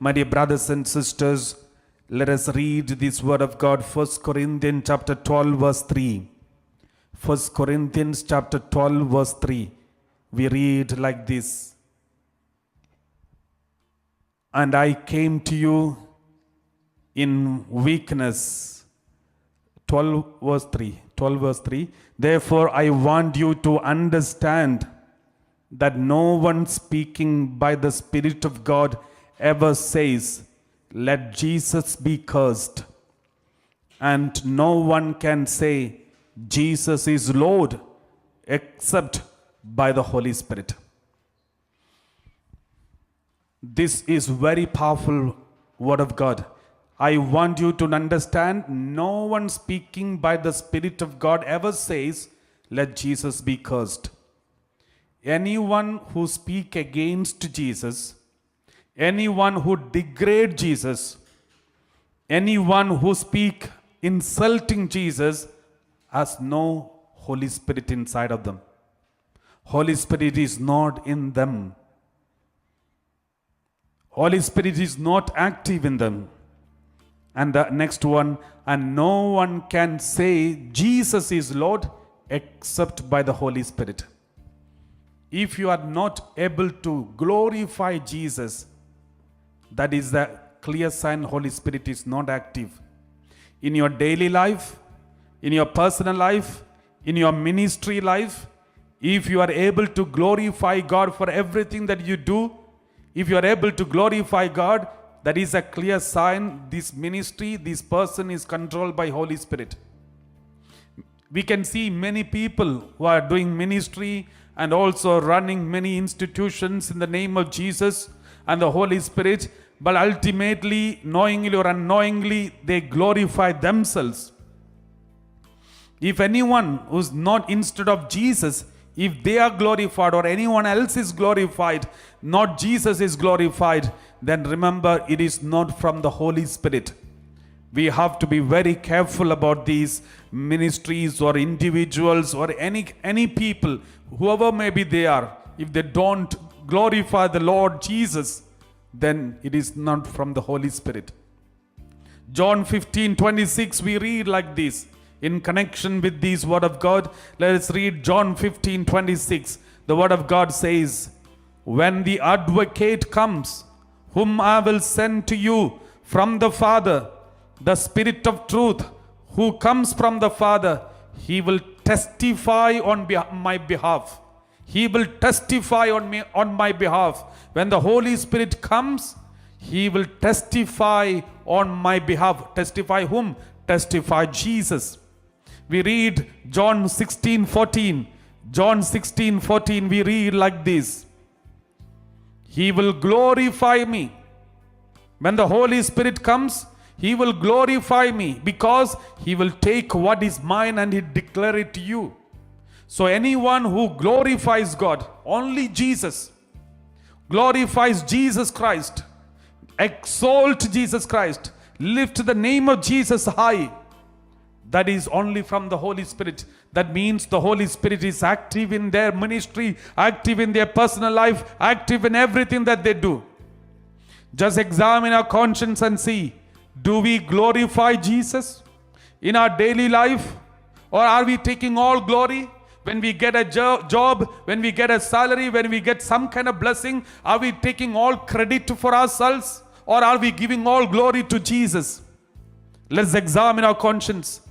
My dear brothers and sisters, let us read this word of God, 1 Corinthians chapter 12 verse 3. 1 Corinthians chapter 12 verse 3. We read like this. And I came to you in weakness. 12 verse 3. 12 verse 3. Therefore I want you to understand that no one speaking by the Spirit of God ever says, let Jesus be cursed. And no one can say, Jesus is Lord, except by the Holy Spirit. This is very powerful word of God. I want you to understand, no one speaking by the Spirit of God ever says, let Jesus be cursed. Anyone who speak against Jesus, anyone who degrade Jesus, anyone who speak insulting Jesus has no Holy Spirit inside of them. Holy Spirit is not in them. Holy Spirit is not active in them. And the next one, and no one can say Jesus is Lord except by the Holy Spirit. If you are not able to glorify Jesus, that is the clear sign Holy Spirit is not active. In your daily life, in your personal life, in your ministry life, if you are able to glorify God for everything that you do, if you are able to glorify God, that is a clear sign this ministry, this person is controlled by Holy Spirit. We can see many people who are doing ministry and also running many institutions in the name of Jesus and the Holy Spirit, but ultimately, knowingly or unknowingly, they glorify themselves. If anyone who's not instead of Jesus, if they are glorified or anyone else is glorified, not Jesus is glorified, then remember it is not from the Holy Spirit. We have to be very careful about these ministries or individuals or any people, whoever maybe they are. If they don't glorify the Lord Jesus, then it is not from the Holy Spirit. John 15:26 we read like this. In connection with this word of God, let us read John 15:26. The word of God says, when the advocate comes, whom I will send to you from the Father, the Spirit of truth, who comes from the Father, he will testify on my behalf. He will testify on my behalf. When the Holy Spirit comes, he will testify on my behalf. Testify whom? Testify Jesus. We read John 16:14. John 16:14 we read like this. He will glorify me. When the Holy Spirit comes, he will glorify me because he will take what is mine and he declare it to you. So anyone who glorifies God, only Jesus, glorifies Jesus Christ, exalt Jesus Christ, lift the name of Jesus high, that is only from the Holy Spirit. That means the Holy Spirit is active in their ministry, active in their personal life, active in everything that they do. Just examine our conscience and see, do we glorify Jesus in our daily life? Or are we taking all glory? When we get a job, when we get a salary, when we get some kind of blessing, are we taking all credit for ourselves? Or are we giving all glory to Jesus? Let's examine our conscience.